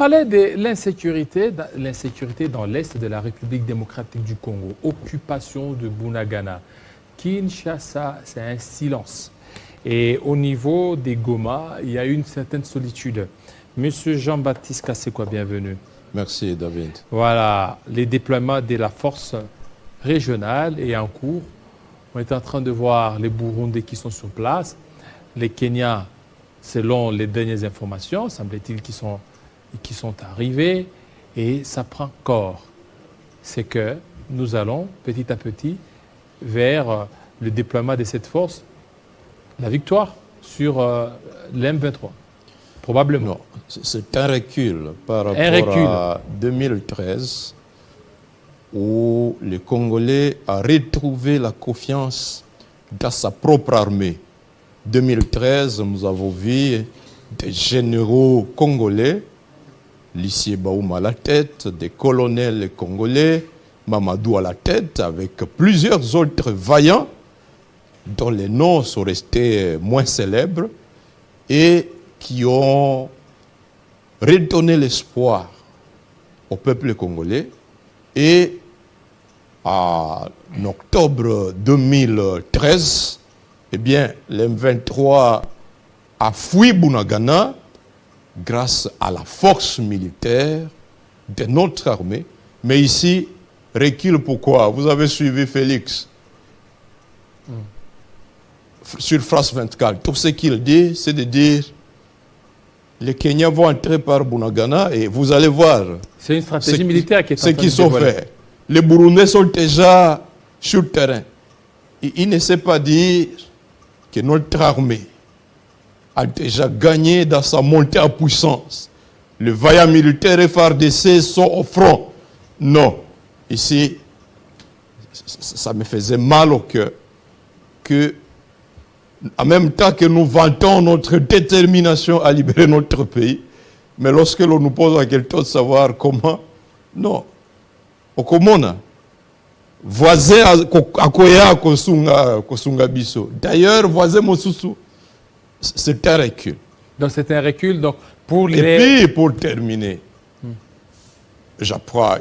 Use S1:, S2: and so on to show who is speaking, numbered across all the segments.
S1: parlait de l'insécurité dans l'est de la République démocratique du Congo, occupation de Bunagana. Kinshasa, c'est un silence. Et au niveau des Goma, il y a une certaine solitude. Monsieur Jean-Baptiste Kassekwa, bienvenue.
S2: Merci David.
S1: Voilà, les déploiements de la force régionale est en cours. On est en train de voir les Burundais qui sont sur place, les Kenyans, selon les dernières informations, semble-t-il qui sont arrivés, et ça prend corps. C'est que nous allons petit à petit vers le déploiement de cette force, la victoire sur l'M23, probablement.
S2: Non, c'est un recul par rapport à 2013, où le Congolais a retrouvé la confiance dans sa propre armée. 2013, nous avons vu des généraux congolais, Lissier Baoum à la tête, des colonels congolais, Mamadou à la tête, avec plusieurs autres vaillants, dont les noms sont restés moins célèbres, et qui ont redonné l'espoir au peuple congolais. Et en octobre 2013, eh bien, l'M23 a fui Bunagana grâce à la force militaire de notre armée. Mais ici, recule pourquoi? Vous avez suivi Félix sur France 24. Tout ce qu'il dit, c'est de dire les Kenyans vont entrer par Bunagana et vous allez voir.
S1: C'est une stratégie militaire qui est en train de
S2: ce qu'ils ont fait. Les Burundais sont déjà sur le terrain. Il ne sait pas dire que notre armée a déjà gagné dans sa montée en puissance. Les vaillants militaires FARDC sont au front. Non. Ici, ça me faisait mal au cœur que, en même temps que nous vantons notre détermination à libérer notre pays, mais lorsque l'on nous pose la question de savoir comment, non. Au Komona, voisin à Koya, Kosunga Biso. D'ailleurs, voisin Mosusu, c'est un recul.
S1: Donc c'est un recul. Donc, pour les...
S2: Et puis, pour terminer, j'apprends,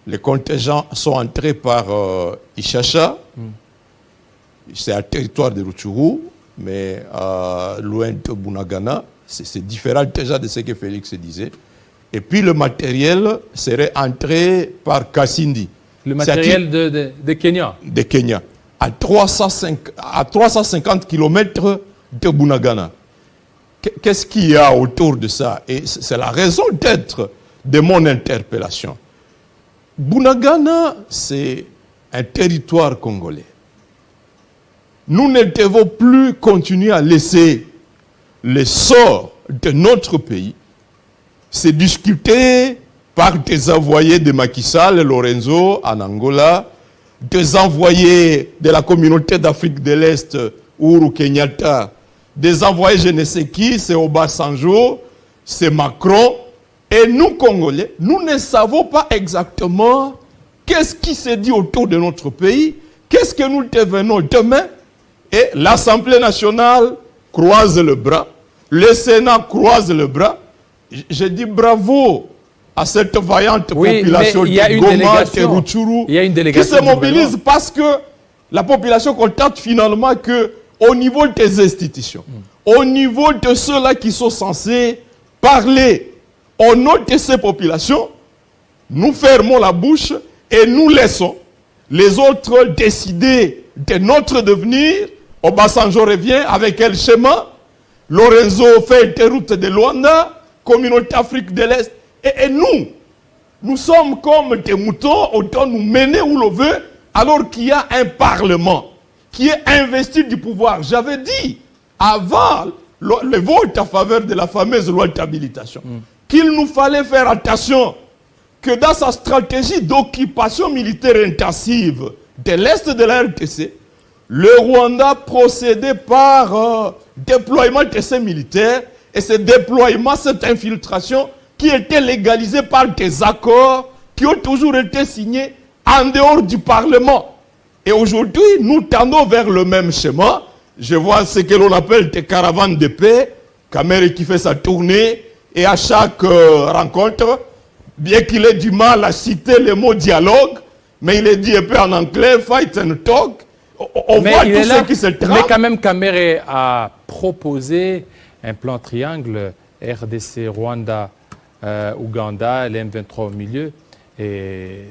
S2: les contingents sont entrés par Ishasha. C'est un territoire de Rutshuru, mais loin de Bunagana. C'est différent déjà de ce que Félix disait. Et puis le matériel serait entré par Kasindi.
S1: Le matériel de Kenya.
S2: De Kenya. À 350 km de Bunagana. Qu'est-ce qu'il y a autour de ça? Et c'est la raison d'être de mon interpellation. Bunagana, c'est un territoire congolais. Nous ne devons plus continuer à laisser le sort de notre pays se discuter par des envoyés de Macky Sall, Lorenzo, en Angola, des envoyés de la communauté d'Afrique de l'Est, Uhuru Kenyatta, des envoyés je ne sais qui, c'est Obasanjo, c'est Macron. Et nous, Congolais, nous ne savons pas exactement qu'est-ce qui se dit autour de notre pays, qu'est-ce que nous devenons demain. Et l'Assemblée nationale croise le bras, le Sénat croise le bras. Je dis bravo à cette vaillante population de Goma, de Rutshuru, qui se mobilise parce que la population constate finalement que au niveau des institutions, au niveau de ceux-là qui sont censés parler au nom de ces populations, nous fermons la bouche et nous laissons les autres décider de notre devenir. Obasanjo revient avec quel schéma? Lorenzo fait des routes de Luanda, communauté Afrique de l'Est. Et nous sommes comme des moutons, autant nous mener où l'on veut, alors qu'il y a un parlement qui est investi du pouvoir. J'avais dit, avant le vote en faveur de la fameuse loi d'habilitation, qu'il nous fallait faire attention que dans sa stratégie d'occupation militaire intensive de l'Est de la RDC, le Rwanda procédait par déploiement de ses militaires, et ce déploiement, cette infiltration qui était légalisée par des accords qui ont toujours été signés en dehors du Parlement. Et aujourd'hui, nous tendons vers le même schéma. Je vois ce que l'on appelle des caravanes de paix, Kamere qui fait sa tournée, Et à chaque rencontre, bien qu'il ait du mal à citer le mot dialogue, mais il est dit un peu en anglais, fight and talk. On voit tout ce qui se trame.
S1: Mais quand même, Kamere a proposé un plan triangle RDC, Rwanda, Ouganda, les M23 au milieu. Et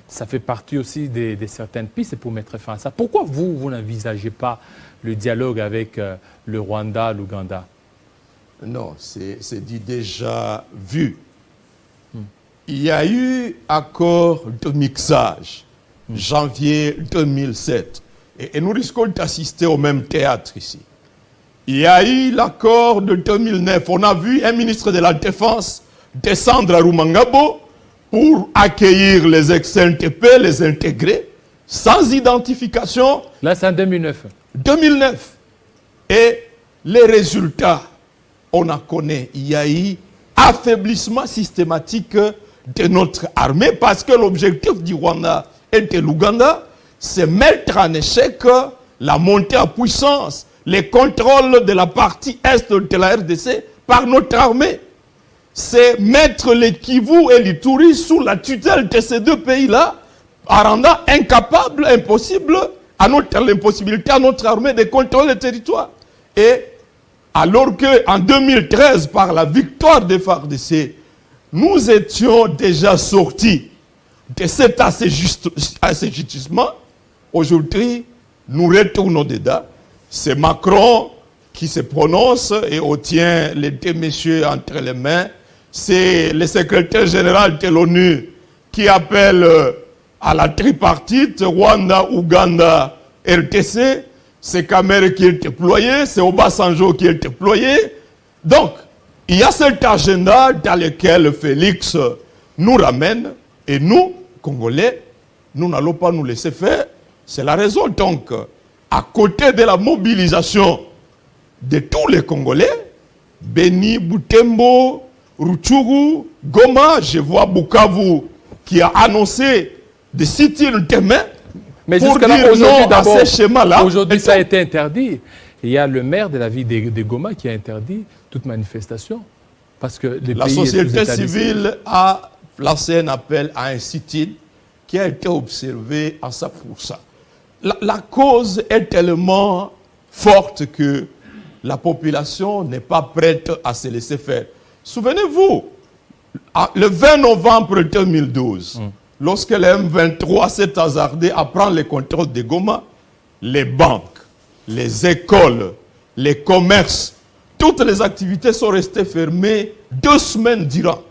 S1: ça fait partie aussi de certaines pistes pour mettre fin à ça. Pourquoi vous n'envisagez pas le dialogue avec le Rwanda, l'Ouganda?
S2: Non, c'est dit déjà vu. Il y a eu accord de mixage, janvier 2007. Et nous risquons d'assister au même théâtre ici. Il y a eu l'accord de 2009. On a vu un ministre de la Défense descendre à Rumangabo pour accueillir les ex-NTP, les intégrer, sans identification.
S1: Là, c'est en 2009.
S2: 2009. Et les résultats, on en connaît. Il y a eu affaiblissement systématique de notre armée parce que l'objectif du Rwanda et de l'Ouganda, c'est mettre en échec la montée en puissance, les contrôles de la partie est de la RDC par notre armée. C'est mettre les Kivu et l'Ituri sous la tutelle de ces deux pays-là, en rendant incapable, impossible, l'impossibilité à notre armée de contrôler le territoire. Et alors qu'en 2013, par la victoire des FARDC, nous étions déjà sortis de cet assujettissement, aujourd'hui, nous retournons dedans. C'est Macron qui se prononce et on tient les deux messieurs entre les mains. C'est le secrétaire général de l'ONU qui appelle à la tripartite, Rwanda, Ouganda, RTC. C'est Kamere qui est déployé, c'est Obasanjo qui est déployé. Donc, il y a cet agenda dans lequel Félix nous ramène et nous, Congolais, nous n'allons pas nous laisser faire. C'est la raison donc, à côté de la mobilisation de tous les Congolais, Beni, Butembo, Rutshuru, Goma, je vois Bukavu qui a annoncé de sit-in demain.
S1: Mais
S2: pour dire non à ces schémas-là.
S1: Aujourd'hui, ça a été interdit. Il y a le maire de la ville de Goma qui a interdit toute manifestation. Parce que
S2: la société civile a lancé un appel à un sit-in qui a été observé à 100%. La cause est tellement forte que la population n'est pas prête à se laisser faire. Souvenez-vous, le 20 novembre 2012, lorsque le M23 s'est hasardé à prendre le contrôle de Goma, les banques, les écoles, les commerces, toutes les activités sont restées fermées 2 semaines durant.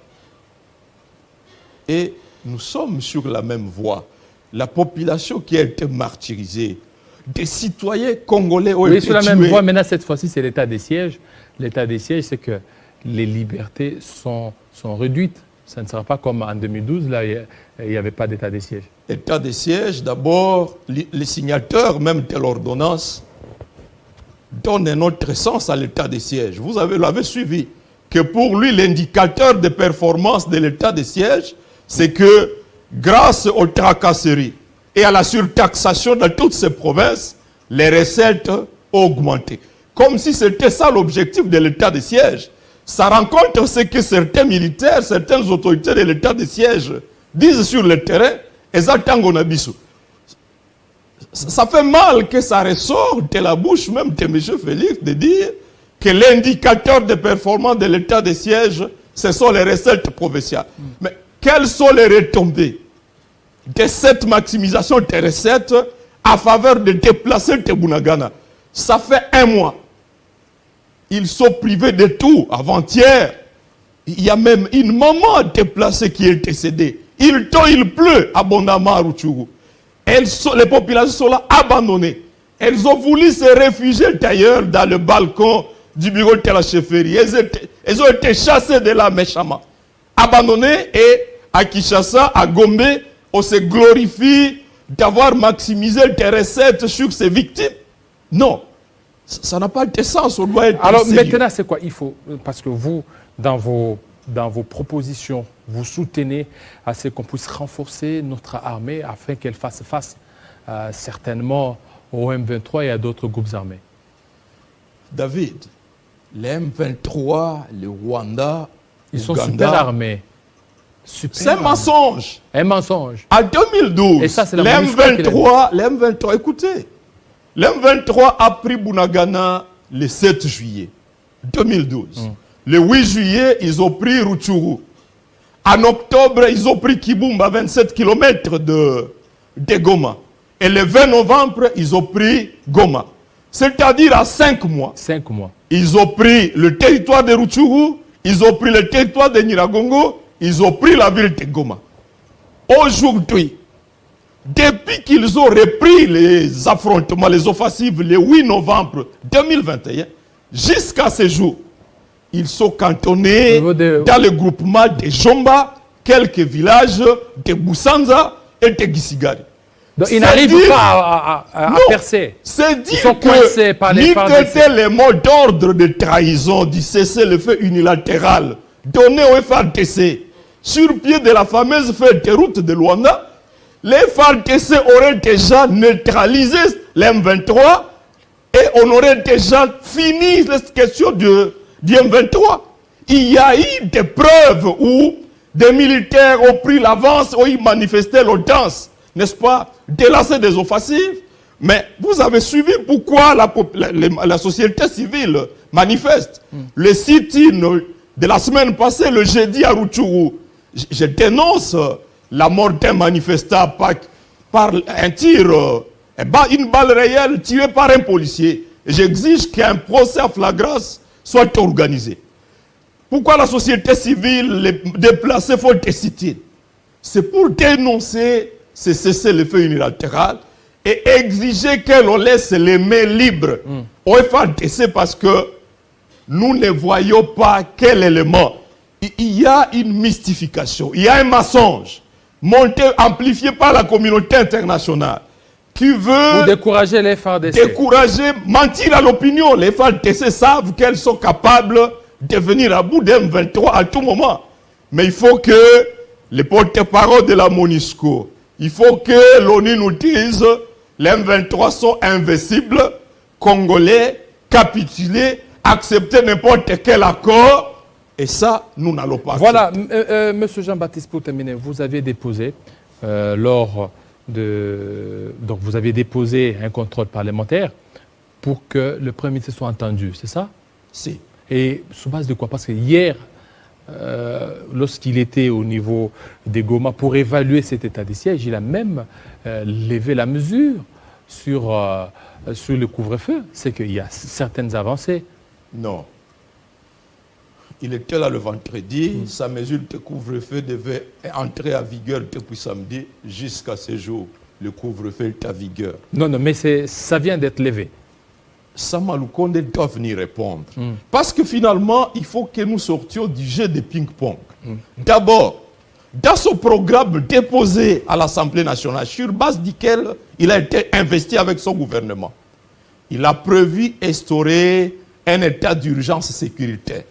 S2: Et nous sommes sur la même voie. La population qui a été martyrisée, des citoyens congolais ont été tués.
S1: Oui, sur la même voie. Maintenant, cette fois-ci, c'est l'état des sièges. L'état des sièges, c'est que les libertés sont réduites. Ça ne sera pas comme en 2012, là, il n'y avait pas d'état des sièges.
S2: État des sièges, d'abord, les signateurs même de l'ordonnance donnent un autre sens à l'état des sièges. Vous l'avez suivi, que pour lui, l'indicateur de performance de l'état des sièges, c'est que grâce aux tracasseries et à la surtaxation dans toutes ces provinces, les recettes ont augmenté. Comme si c'était ça l'objectif de l'état des sièges. Ça rencontre ce que certains militaires, certaines autorités de l'état de siège disent sur le terrain, et ça fait mal que ça ressort de la bouche même de M. Félix de dire que l'indicateur de performance de l'état de siège, ce sont les recettes provinciales. Mais quelles sont les retombées de cette maximisation des recettes à faveur de déplacer Tebunagana? Ça fait 1 mois. Ils sont privés de tout. Avant-hier, il y a même une maman déplacée qui est décédée. Il pleut abondamment à Rutshuru. Les populations sont là abandonnées. Elles ont voulu se réfugier d'ailleurs dans le balcon du bureau de la chefferie. Elles ont été chassées de là méchamment. Abandonnées, et à Kinshasa, à Gombe, on se glorifie d'avoir maximisé les recettes sur ses victimes. Non. Ça n'a pas de sens, on doit être
S1: Alors
S2: sérieux.
S1: maintenant, c'est quoi? Il faut, parce que vous, dans vos propositions, vous soutenez à ce qu'on puisse renforcer notre armée afin qu'elle fasse face certainement au M23 et à d'autres groupes armés.
S2: David, Les M23, le Rwanda,
S1: Ils sont
S2: Ouganda,
S1: super armés. Super
S2: c'est un
S1: armés.
S2: mensonge.
S1: Un mensonge.
S2: En 2012,
S1: Et ça, c'est la
S2: les
S1: MONUSCO qui
S2: M23, écoutez, les M23 a pris Bunagana le 7 juillet 2012. Le 8 juillet, ils ont pris Rutshuru. En octobre, ils ont pris Kibumba, 27 km de Goma. Et le 20 novembre, ils ont pris Goma. C'est-à-dire à 5 mois.
S1: 5 mois.
S2: Ils ont pris le territoire de Rutshuru, ils ont pris le territoire de Nyiragongo, ils ont pris la ville de Goma. Aujourd'hui, depuis qu'ils ont repris les affrontements, les offensives, le 8 novembre 2021, jusqu'à ce jour, ils sont cantonnés dans le groupement de Jomba, quelques villages de Boussanza et de Gisigari.
S1: Donc ils n'arrivent pas à percer.
S2: C'est dire
S1: Ils sont coincés par les
S2: que les mots d'ordre de trahison du cessez-le-feu unilatéral donné au FARDC sur pied de la fameuse feuille de route de Luanda, les FARDC auraient déjà neutralisé les M23 et on aurait déjà fini la question du M23. Il y a eu des preuves où des militaires ont pris l'avance, où ils manifestaient l'audience, n'est-ce pas, délasser des offensives. Mais vous avez suivi pourquoi la société civile manifeste. Le sit-in de la semaine passée, le jeudi à Rutshuru, je dénonce la mort d'un manifestant par un tir, une balle réelle tirée par un policier. J'exige qu'un procès à flagrance soit organisé. Pourquoi la société civile, les déplacés font des sit-ins? C'est pour dénoncer ce cessez-le-feu unilatéral et exiger qu'on laisse les mains libres au FARDC parce que nous ne voyons pas quel élément. Il y a une mystification, il y a un mensonge monté, amplifié par la communauté internationale qui veut
S1: décourager les FARDC.
S2: Mentir à l'opinion. Les FARDC savent qu'elles sont capables de venir à bout des M23 à tout moment. Mais il faut que les porte-parole de la MONUSCO, il faut que l'ONU nous dise les M23 sont invincibles, congolais, capitulés, accepter n'importe quel accord. Et ça, nous n'allons pas.
S1: Voilà, Monsieur Jean-Baptiste, pour terminer, vous avez déposé donc vous avez déposé un contrôle parlementaire pour que le Premier ministre soit entendu, c'est ça?
S2: Si.
S1: Et sous base de quoi? Parce que hier, lorsqu'il était au niveau des Goma pour évaluer cet état de siège, il a même levé la mesure sur le couvre-feu. C'est qu'il y a certaines avancées.
S2: Non. Il était là le vendredi, sa mesure de couvre-feu devait entrer en vigueur depuis samedi jusqu'à ce jour. Le couvre-feu est en vigueur.
S1: Non, mais ça vient d'être levé.
S2: Sama Lukonde doit venir répondre. Parce que finalement, il faut que nous sortions du jeu de ping-pong. D'abord, dans son programme déposé à l'Assemblée nationale, sur base duquel il a été investi avec son gouvernement, il a prévu instaurer un état d'urgence sécuritaire.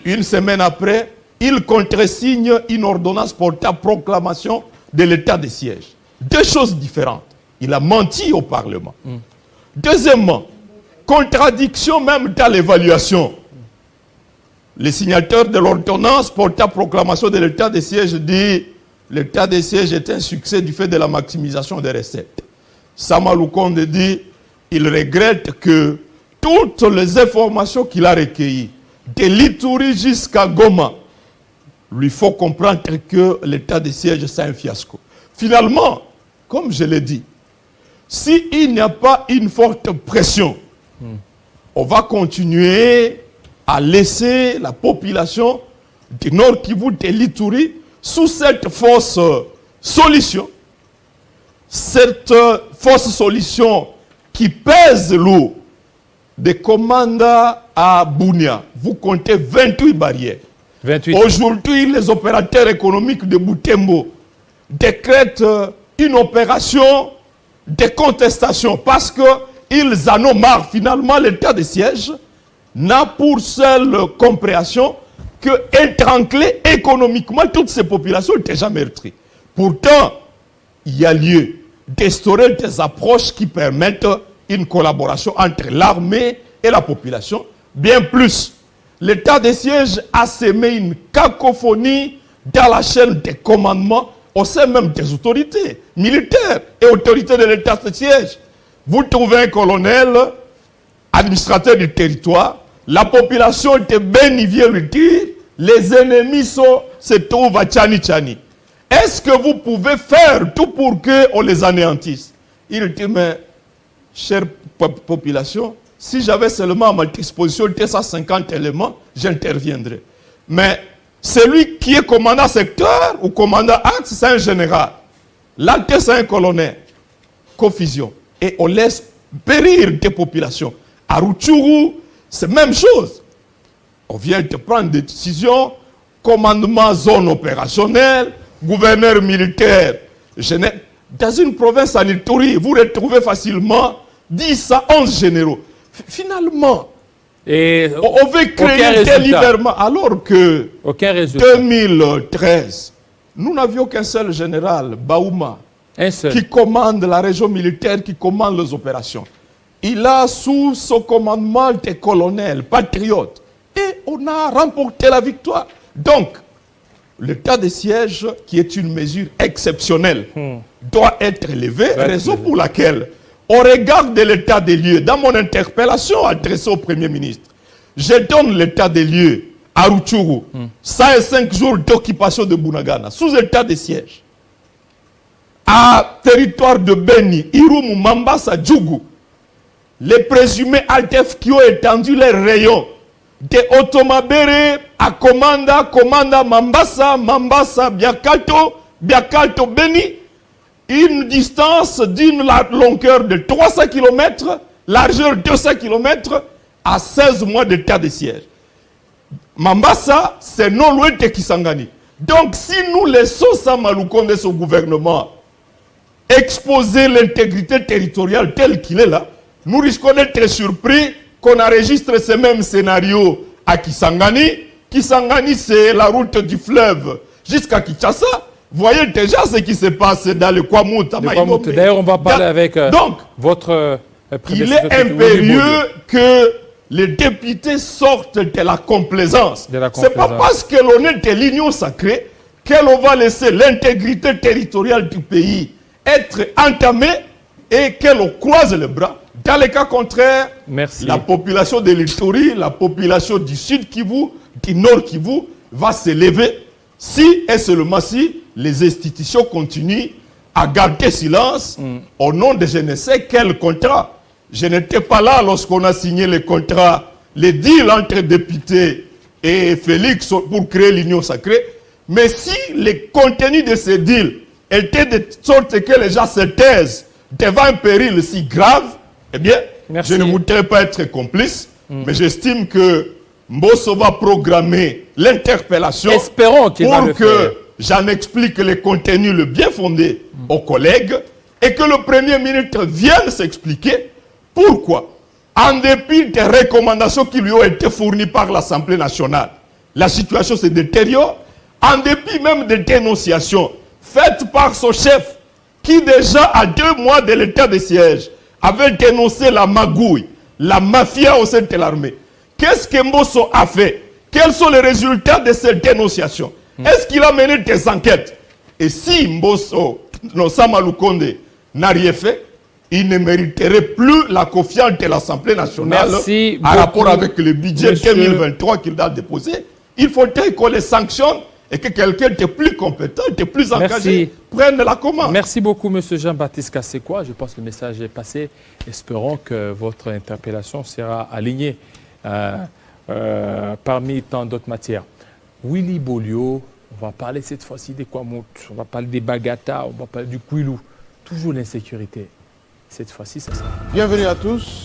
S2: Une semaine après, il contresigne une ordonnance portant proclamation de l'état de siège. Deux choses différentes. Il a menti au Parlement. Deuxièmement, contradiction même dans l'évaluation. Les signataires de l'ordonnance portant proclamation de l'état de siège dit l'état de siège est un succès du fait de la maximisation des recettes. Sama Lukonde dit il regrette que toutes les informations qu'il a recueillies, de l'Ituri jusqu'à Goma, lui faut comprendre que l'état de siège, c'est un fiasco. Finalement, comme je l'ai dit, s'il n'y a pas une forte pression, on va continuer à laisser la population du Nord Kivu, de l'Ituri, sous cette fausse solution. Cette fausse solution qui pèse lourd. Des commandes à Bunia, vous comptez 28 barrières. 28. Aujourd'hui, les opérateurs économiques de Butembo décrètent une opération de contestation parce qu'ils en ont marre. Finalement, l'état de siège n'a pour seule compréhension que étrangler économiquement toutes ces populations déjà meurtries. Pourtant, il y a lieu d'instaurer des approches qui permettent une collaboration entre l'armée et la population bien plus. L'état de siège a sémé une cacophonie dans la chaîne des commandements au sein même des autorités militaires et autorités de l'état de siège. Vous trouvez un colonel, administrateur du territoire, la population de Beni vient lui dire, les ennemis se trouvent à Tchani Tchani. Est-ce que vous pouvez faire tout pour qu'on les anéantisse? Il dit, mais, chère population, si j'avais seulement à ma disposition 250 éléments, j'interviendrais. Mais celui qui est commandant secteur ou commandant axe, c'est un général. L'acteur, c'est un colonel. Confusion. Et on laisse périr des populations. À Rutshuru, c'est la même chose. On vient de prendre des décisions, commandement zone opérationnelle, gouverneur militaire. Dans une province en Ituri, vous retrouvez facilement 10 à 11 généraux. Finalement, on veut créer un tel libération alors que 2013, nous n'avions qu'un seul général, Baouma, qui commande la région militaire, qui commande les opérations. Il a sous son commandement des colonels, patriotes. Et on a remporté la victoire. Donc, l'état de siège, qui est une mesure exceptionnelle, doit être élevé, raison pour laquelle, au regard de l'état des lieux, dans mon interpellation adressée au Premier ministre, je donne l'état des lieux à Rutshuru, 105 jours d'occupation de Bunagana, sous état de siège. À territoire de Beni, Irumu, Mambasa, Djougou, les présumés Altef qui ont étendu les rayons de Otomabere à Komanda, Mambasa, Biakato, Beni, une distance d'une longueur de 300 km, largeur 200 km, à 16 mois d'état de siège. Mambasa, c'est non loin de Kisangani. Donc, si nous laissons Sama Lukonde, son gouvernement, exposer l'intégrité territoriale telle qu'il est là, nous risquons d'être surpris qu'on enregistre ce même scénario à Kisangani. Kisangani, c'est la route du fleuve jusqu'à Kinshasa. Voyez déjà ce qui se passe dans le Kwamouth.
S1: D'ailleurs, on va parler avec votre
S2: il est impérieux que les députés sortent de la complaisance. Ce n'est pas parce que l'on est de l'union sacrée qu'on va laisser l'intégrité territoriale du pays être entamée et qu'on croise les bras. Dans les cas contraires, la population de l'Ituri, la population du Sud Kivu, du Nord Kivu va s'élever si et seulement si les institutions continuent à garder silence au nom de je ne sais quel contrat. Je n'étais pas là lorsqu'on a signé les contrats, les deals entre députés et Félix pour créer l'union sacrée. Mais si les contenus de ces deals étaient de sorte que les gens se taisent devant un péril si grave, eh bien, je ne voudrais pas être complice, mais j'estime que Mbosso va programmer l'interpellation pour que j'en explique les contenus le bien fondés aux collègues et que le Premier ministre vienne s'expliquer pourquoi, en dépit des recommandations qui lui ont été fournies par l'Assemblée nationale, la situation se détériore, en dépit même des dénonciations faites par son chef, qui déjà à 2 mois de l'état de siège avait dénoncé la magouille, la mafia au sein de l'armée. Qu'est-ce que Mbosso a fait? Quels sont les résultats de cette dénonciation? Est-ce qu'il a mené des enquêtes? Et si Mbosso, Sama Lukonde, n'a rien fait, il ne mériterait plus la confiance de l'Assemblée nationale en rapport avec le budget 2023 qu'il a déposé. Il faudrait qu'on les sanctionne et que quelqu'un de plus compétent, de plus engagé, prenne la commande.
S1: Merci beaucoup, M. Jean-Baptiste Kassekwa. Je pense que le message est passé. Espérons que votre interpellation sera alignée parmi tant d'autres matières. Willy Bolio, on va parler cette fois-ci des Kwamouth, on va parler des Bagata, on va parler du Kwilu. Toujours l'insécurité. Cette fois-ci, ça sera.
S3: Bienvenue à tous.